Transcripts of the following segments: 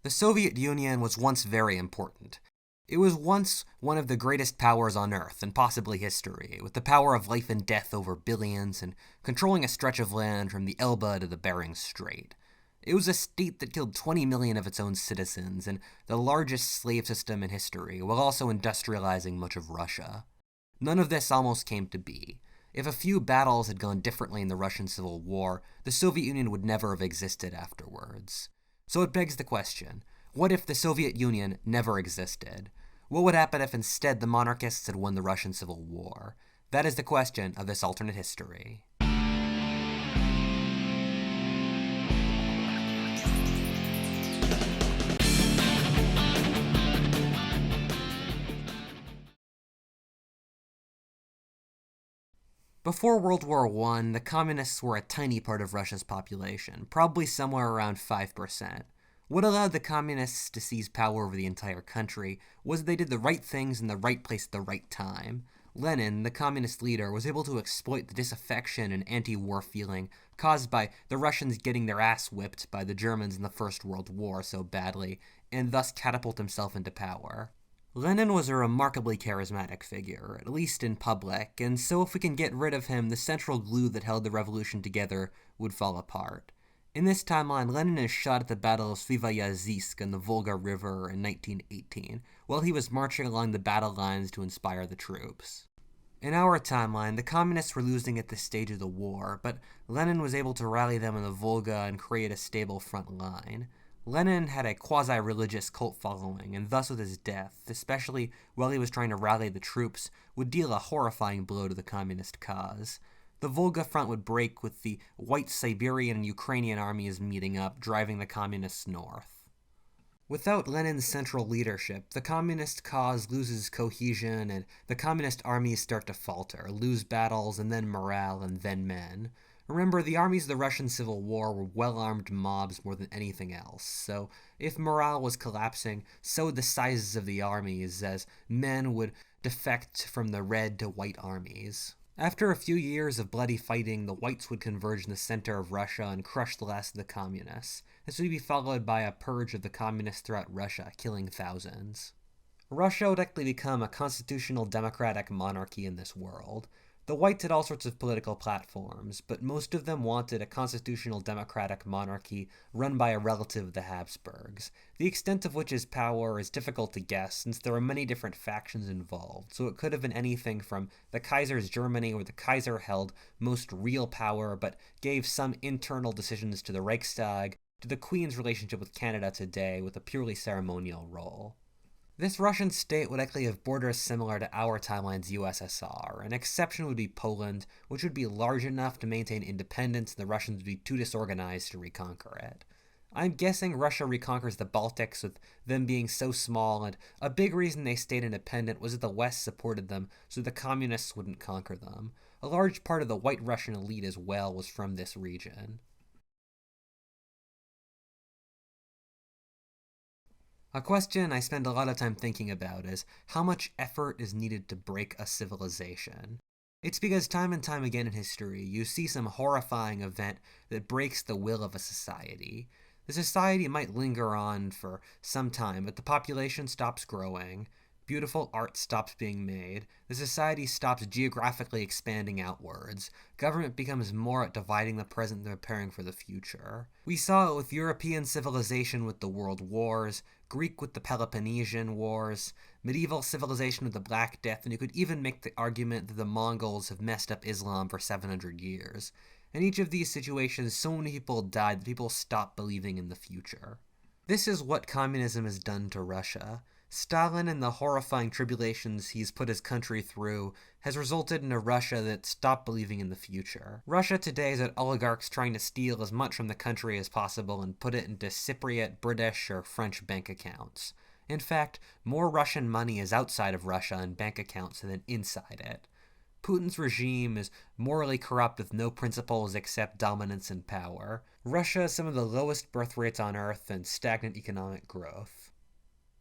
The Soviet Union was once very important. It was once one of the greatest powers on Earth, and possibly history, with the power of life and death over billions, and controlling a stretch of land from the Elbe to the Bering Strait. It was a state that killed 20 million of its own citizens, and the largest slave system in history, while also industrializing much of Russia. None of this almost came to be. If a few battles had gone differently in the Russian Civil War, the Soviet Union would never have existed afterwards. So it begs the question, what if the Soviet Union never existed? What would happen if instead the monarchists had won the Russian Civil War? That is the question of this alternate history. Before World War I, the communists were a tiny part of Russia's population, probably somewhere around 5%. What allowed the communists to seize power over the entire country was that they did the right things in the right place at the right time. Lenin, the communist leader, was able to exploit the disaffection and anti-war feeling caused by the Russians getting their ass whipped by the Germans in the First World War so badly, and thus catapult himself into power. Lenin was a remarkably charismatic figure, at least in public, and so if we can get rid of him, the central glue that held the revolution together would fall apart. In this timeline, Lenin is shot at the Battle of Svivaya Zysk on the Volga River in 1918, while he was marching along the battle lines to inspire the troops. In our timeline, the communists were losing at this stage of the war, but Lenin was able to rally them in the Volga and create a stable front line. Lenin had a quasi-religious cult following, and thus with his death, especially while he was trying to rally the troops, would deal a horrifying blow to the communist cause. The Volga front would break with the White Siberian and Ukrainian armies meeting up, driving the communists north. Without Lenin's central leadership, the communist cause loses cohesion, and the communist armies start to falter, lose battles, and then morale, and then men. Remember, the armies of the Russian Civil War were well-armed mobs more than anything else, so if morale was collapsing, so would the sizes of the armies, as men would defect from the red to white armies. After a few years of bloody fighting, the whites would converge in the center of Russia and crush the last of the communists. This would be followed by a purge of the communists throughout Russia, killing thousands. Russia would likely become a constitutional democratic monarchy in this world. The whites had all sorts of political platforms, but most of them wanted a constitutional democratic monarchy run by a relative of the Habsburgs. The extent of which's power is difficult to guess, since there were many different factions involved, so it could have been anything from the Kaiser's Germany, where the Kaiser held most real power but gave some internal decisions to the Reichstag, to the Queen's relationship with Canada today with a purely ceremonial role. This Russian state would likely have borders similar to our timeline's USSR. An exception would be Poland, which would be large enough to maintain independence and the Russians would be too disorganized to reconquer it. I'm guessing Russia reconquers the Baltics with them being so small, and a big reason they stayed independent was that the West supported them so the communists wouldn't conquer them. A large part of the white Russian elite as well was from this region. A question I spend a lot of time thinking about is how much effort is needed to break a civilization. It's because time and time again in history, you see some horrifying event that breaks the will of a society. The society might linger on for some time, but the population stops growing, beautiful art stops being made, the society stops geographically expanding outwards, government becomes more at dividing the present than preparing for the future. We saw it with European civilization with the World Wars, Greek with the Peloponnesian Wars, medieval civilization with the Black Death, and you could even make the argument that the Mongols have messed up Islam for 700 years. In each of these situations, so many people died that people stopped believing in the future. This is what communism has done to Russia. Stalin and the horrifying tribulations he's put his country through has resulted in a Russia that stopped believing in the future. Russia today is at oligarchs trying to steal as much from the country as possible and put it into Cypriot, British, or French bank accounts. In fact, more Russian money is outside of Russia in bank accounts than inside it. Putin's regime is morally corrupt with no principles except dominance and power. Russia has some of the lowest birth rates on Earth and stagnant economic growth.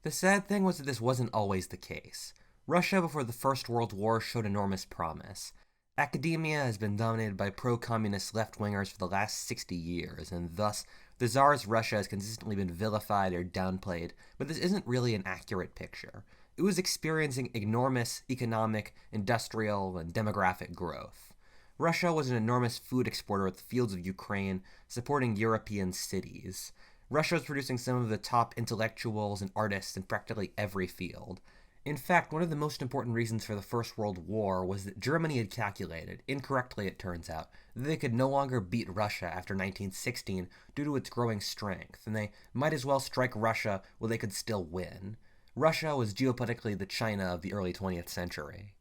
The sad thing was that this wasn't always the case. Russia before the First World War showed enormous promise. Academia has been dominated by pro-communist left-wingers for the last 60 years, and thus The Tsar's Russia has consistently been vilified or downplayed, but this isn't really an accurate picture. It was experiencing enormous economic, industrial, and demographic growth. Russia was an enormous food exporter with the fields of Ukraine, supporting European cities. Russia was producing some of the top intellectuals and artists in practically every field. In fact, one of the most important reasons for the First World War was that Germany had calculated, incorrectly it turns out, that they could no longer beat Russia after 1916 due to its growing strength, and they might as well strike Russia while they could still win. Russia was geopolitically the China of the early 20th century.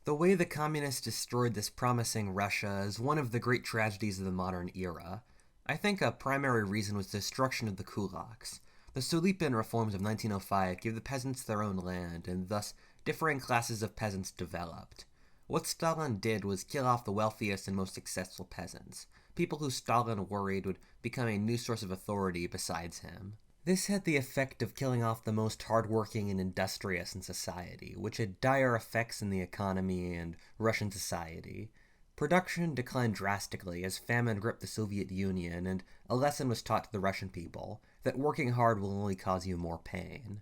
The way the communists destroyed this promising Russia is one of the great tragedies of the modern era. I think a primary reason was the destruction of the kulaks. The Stolypin reforms of 1905 gave the peasants their own land, and thus differing classes of peasants developed. What Stalin did was kill off the wealthiest and most successful peasants, people who Stalin worried would become a new source of authority besides him. This had the effect of killing off the most hardworking and industrious in society, which had dire effects in the economy and Russian society. Production declined drastically as famine gripped the Soviet Union, and a lesson was taught to the Russian people that working hard will only cause you more pain.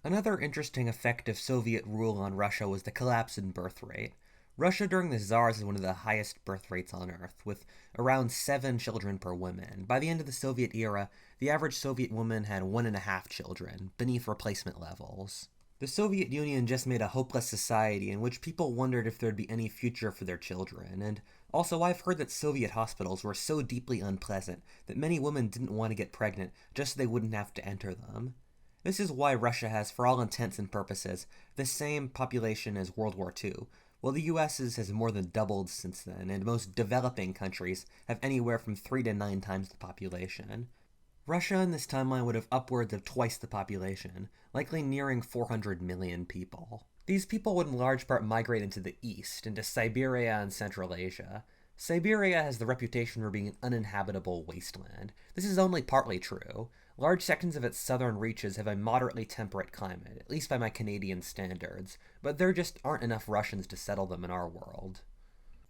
Another interesting effect of Soviet rule on Russia was the collapse in birth rate. Russia during the Tsars had one of the highest birth rates on Earth, with around 7 children per woman. By the end of the Soviet era, the average Soviet woman had 1.5 children, beneath replacement levels. The Soviet Union just made a hopeless society in which people wondered if there'd be any future for their children, and also I've heard that Soviet hospitals were so deeply unpleasant that many women didn't want to get pregnant just so they wouldn't have to enter them. This is why Russia has, for all intents and purposes, the same population as World War II, while the US's has more than doubled since then, and most developing countries have anywhere from 3 to 9 times the population. Russia in this timeline would have upwards of twice the population, likely nearing 400 million people. These people would in large part migrate into the east, into Siberia and Central Asia. Siberia has the reputation for being an uninhabitable wasteland. This is only partly true. Large sections of its southern reaches have a moderately temperate climate, at least by my Canadian standards, but there just aren't enough Russians to settle them in our world.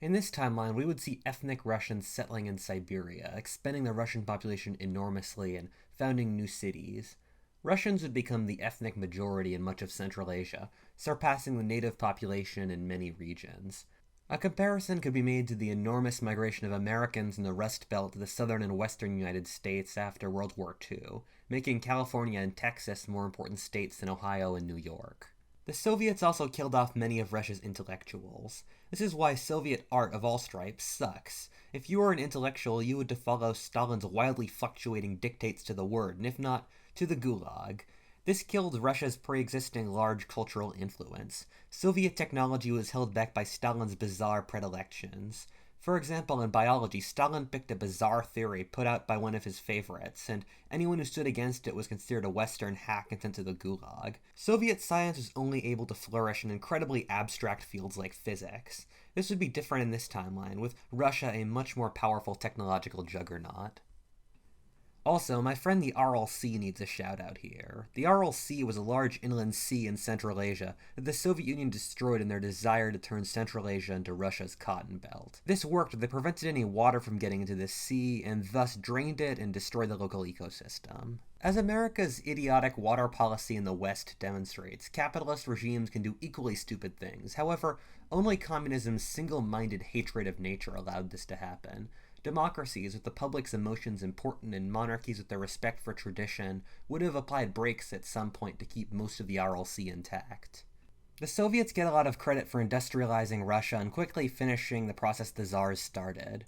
In this timeline, we would see ethnic Russians settling in Siberia, expanding the Russian population enormously and founding new cities. Russians would become the ethnic majority in much of Central Asia, surpassing the native population in many regions. A comparison could be made to the enormous migration of Americans in the Rust Belt to the southern and western United States after World War II, making California and Texas more important states than Ohio and New York. The Soviets also killed off many of Russia's intellectuals. This is why Soviet art of all stripes sucks. If you were an intellectual, you would follow Stalin's wildly fluctuating dictates to the word, and if not, to the gulag. This killed Russia's pre-existing large cultural influence. Soviet technology was held back by Stalin's bizarre predilections. For example, in biology, Stalin picked a bizarre theory put out by one of his favorites, and anyone who stood against it was considered a Western hack and sent to the gulag. Soviet science was only able to flourish in incredibly abstract fields like physics. This would be different in this timeline, with Russia a much more powerful technological juggernaut. Also, my friend the Aral Sea needs a shout out here. The Aral Sea was a large inland sea in Central Asia that the Soviet Union destroyed in their desire to turn Central Asia into Russia's cotton belt. This worked, they prevented any water from getting into the sea and thus drained it and destroyed the local ecosystem. As America's idiotic water policy in the West demonstrates, capitalist regimes can do equally stupid things. However, only communism's single-minded hatred of nature allowed this to happen. Democracies, with the public's emotions important, and monarchies with their respect for tradition, would have applied brakes at some point to keep most of the Aral Sea intact. The Soviets get a lot of credit for industrializing Russia and quickly finishing the process the Tsars started.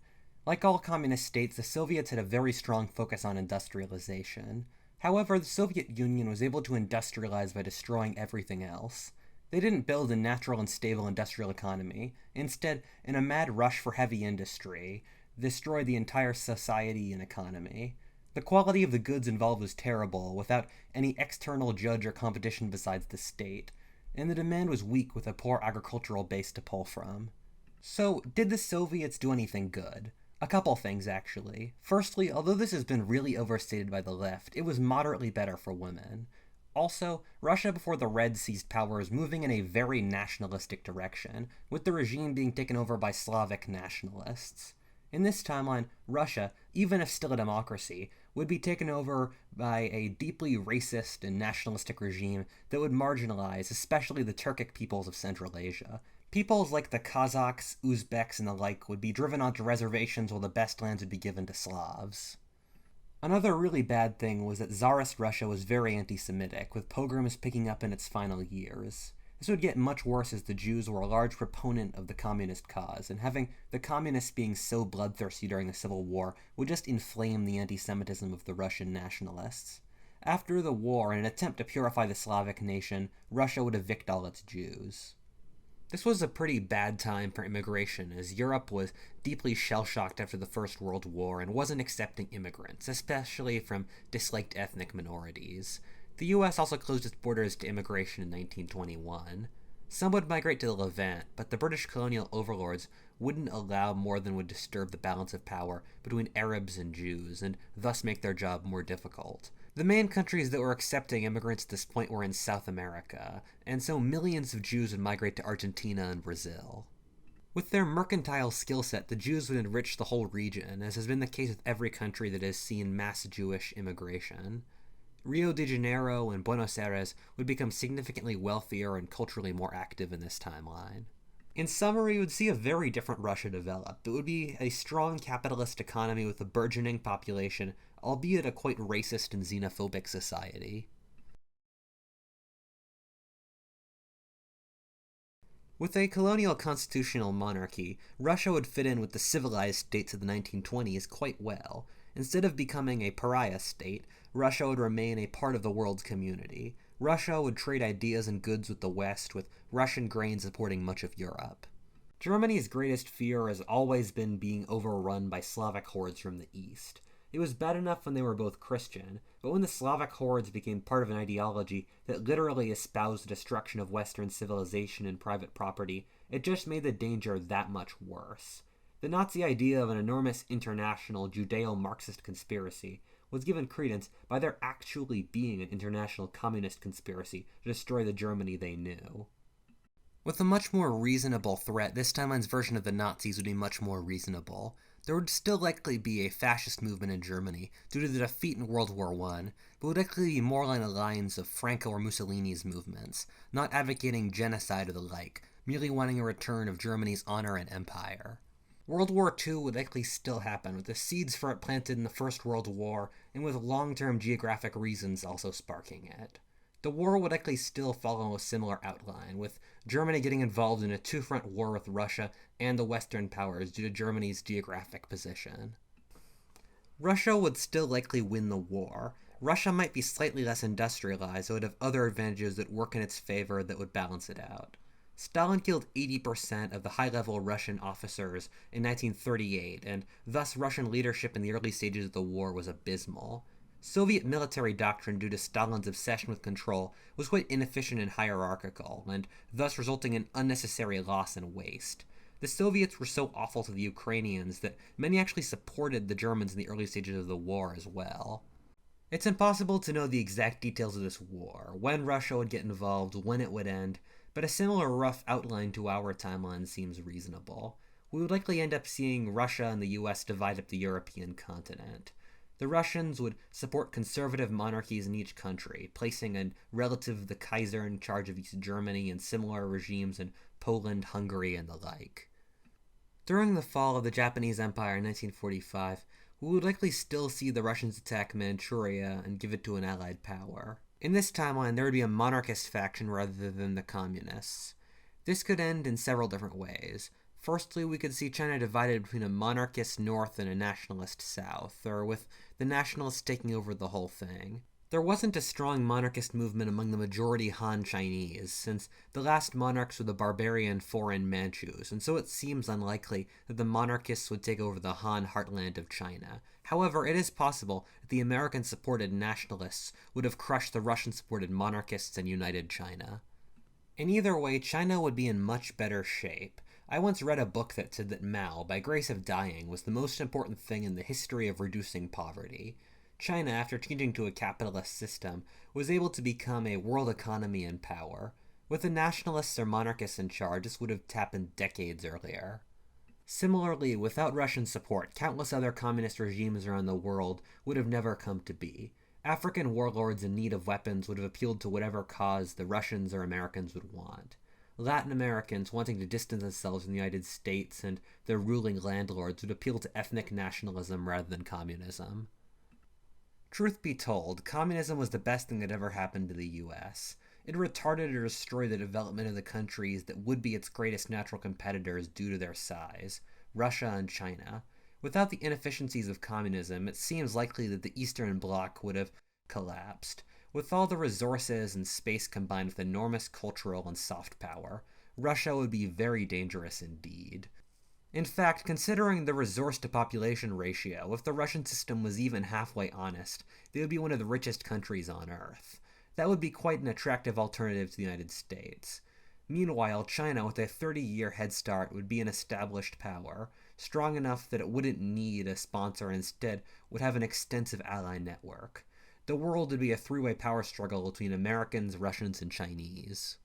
Like all communist states, the Soviets had a very strong focus on industrialization. However, the Soviet Union was able to industrialize by destroying everything else. They didn't build a natural and stable industrial economy. Instead, in a mad rush for heavy industry, destroyed the entire society and economy. The quality of the goods involved was terrible, without any external judge or competition besides the state, and the demand was weak with a poor agricultural base to pull from. So, did the Soviets do anything good? A couple things, actually. Firstly, although this has been really overstated by the left, it was moderately better for women. Also, Russia before the Reds seized power was moving in a very nationalistic direction, with the regime being taken over by Slavic nationalists. In this timeline, Russia, even if still a democracy, would be taken over by a deeply racist and nationalistic regime that would marginalize especially the Turkic peoples of Central Asia. Peoples like the Kazakhs, Uzbeks, and the like would be driven onto reservations while the best lands would be given to Slavs. Another really bad thing was that Tsarist Russia was very anti-Semitic, with pogroms picking up in its final years. This would get much worse as the Jews were a large proponent of the communist cause, and having the communists being so bloodthirsty during the Civil War would just inflame the anti-Semitism of the Russian nationalists. After the war, in an attempt to purify the Slavic nation, Russia would evict all its Jews. This was a pretty bad time for immigration, as Europe was deeply shell-shocked after the First World War and wasn't accepting immigrants, especially from disliked ethnic minorities. The US also closed its borders to immigration in 1921. Some would migrate to the Levant, but the British colonial overlords wouldn't allow more than would disturb the balance of power between Arabs and Jews, and thus make their job more difficult. The main countries that were accepting immigrants at this point were in South America, and so millions of Jews would migrate to Argentina and Brazil. With their mercantile skill set, the Jews would enrich the whole region, as has been the case with every country that has seen mass Jewish immigration. Rio de Janeiro and Buenos Aires would become significantly wealthier and culturally more active in this timeline. In summary, you would see a very different Russia develop. It would be a strong capitalist economy with a burgeoning population, albeit a quite racist and xenophobic society. With a colonial constitutional monarchy, Russia would fit in with the civilized states of the 1920s quite well. Instead of becoming a pariah state, Russia would remain a part of the world's community. Russia would trade ideas and goods with the West, with Russian grain supporting much of Europe. Germany's greatest fear has always been being overrun by Slavic hordes from the East. It was bad enough when they were both Christian, but when the Slavic hordes became part of an ideology that literally espoused the destruction of Western civilization and private property, it just made the danger that much worse. The Nazi idea of an enormous international Judeo-Marxist conspiracy was given credence by there actually being an international communist conspiracy to destroy the Germany they knew. With a much more reasonable threat, this timeline's version of the Nazis would be much more reasonable. There would still likely be a fascist movement in Germany due to the defeat in World War I, but would likely be more along the lines of Franco or Mussolini's movements, not advocating genocide or the like, merely wanting a return of Germany's honor and empire. World War II would likely still happen, with the seeds for it planted in the First World War, and with long-term geographic reasons also sparking it. The war would likely still follow a similar outline, with Germany getting involved in a two-front war with Russia and the Western powers due to Germany's geographic position. Russia would still likely win the war. Russia might be slightly less industrialized, so it would have other advantages that work in its favor that would balance it out. Stalin killed 80% of the high-level Russian officers in 1938, and thus Russian leadership in the early stages of the war was abysmal. Soviet military doctrine, due to Stalin's obsession with control, was quite inefficient and hierarchical, and thus resulting in unnecessary loss and waste. The Soviets were so awful to the Ukrainians that many actually supported the Germans in the early stages of the war as well. It's impossible to know the exact details of this war, when Russia would get involved, when it would end, but a similar rough outline to our timeline seems reasonable. We would likely end up seeing Russia and the US divide up the European continent. The Russians would support conservative monarchies in each country, placing a relative of the Kaiser in charge of East Germany and similar regimes in Poland, Hungary, and the like. During the fall of the Japanese Empire in 1945, we would likely still see the Russians attack Manchuria and give it to an allied power. In this timeline, there would be a monarchist faction rather than the communists. This could end in several different ways. Firstly, we could see China divided between a monarchist north and a nationalist south, or with the nationalists taking over the whole thing. There wasn't a strong monarchist movement among the majority Han Chinese, since the last monarchs were the barbarian foreign Manchus, and so it seems unlikely that the monarchists would take over the Han heartland of China. However, it is possible that the American-supported nationalists would have crushed the Russian-supported monarchists and united China. In either way, China would be in much better shape. I once read a book that said that Mao, by grace of dying, was the most important thing in the history of reducing poverty. China, after changing to a capitalist system, was able to become a world economy and power. With the nationalists or monarchists in charge, this would have happened decades earlier. Similarly, without Russian support, countless other communist regimes around the world would have never come to be. African warlords in need of weapons would have appealed to whatever cause the Russians or Americans would want. Latin Americans wanting to distance themselves from the United States and their ruling landlords would appeal to ethnic nationalism rather than communism. Truth be told, communism was the best thing that ever happened to the US. It retarded or destroyed the development of the countries that would be its greatest natural competitors due to their size, Russia and China. Without the inefficiencies of communism, it seems likely that the Eastern Bloc would have collapsed. With all the resources and space combined with enormous cultural and soft power, Russia would be very dangerous indeed. In fact, considering the resource to population ratio, if the Russian system was even halfway honest, they would be one of the richest countries on Earth. That would be quite an attractive alternative to the United States. Meanwhile, China, with a 30-year head start, would be an established power, strong enough that it wouldn't need a sponsor and instead would have an extensive ally network. The world would be a three-way power struggle between Americans, Russians, and Chinese.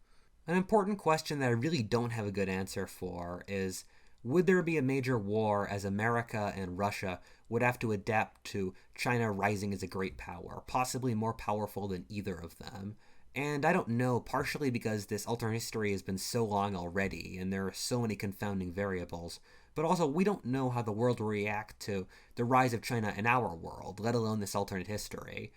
An important question that I really don't have a good answer for is, would there be a major war as America and Russia would have to adapt to China rising as a great power, possibly more powerful than either of them? And I don't know, partially because this alternate history has been so long already, and there are so many confounding variables, but also we don't know how the world will react to the rise of China in our world, let alone this alternate history.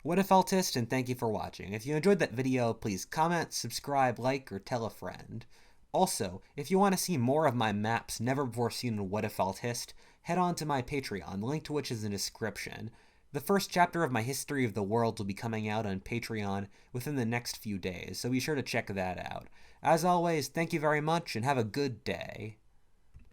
Whatifalthist, and thank you for watching. If you enjoyed that video, please comment, subscribe, like, or tell a friend. Also, if you want to see more of my maps never before seen in Whatifalthist, head on to my Patreon, the link to which is in the description. The first chapter of my History of the World will be coming out on Patreon within the next few days, so be sure to check that out. As always, thank you very much, and have a good day.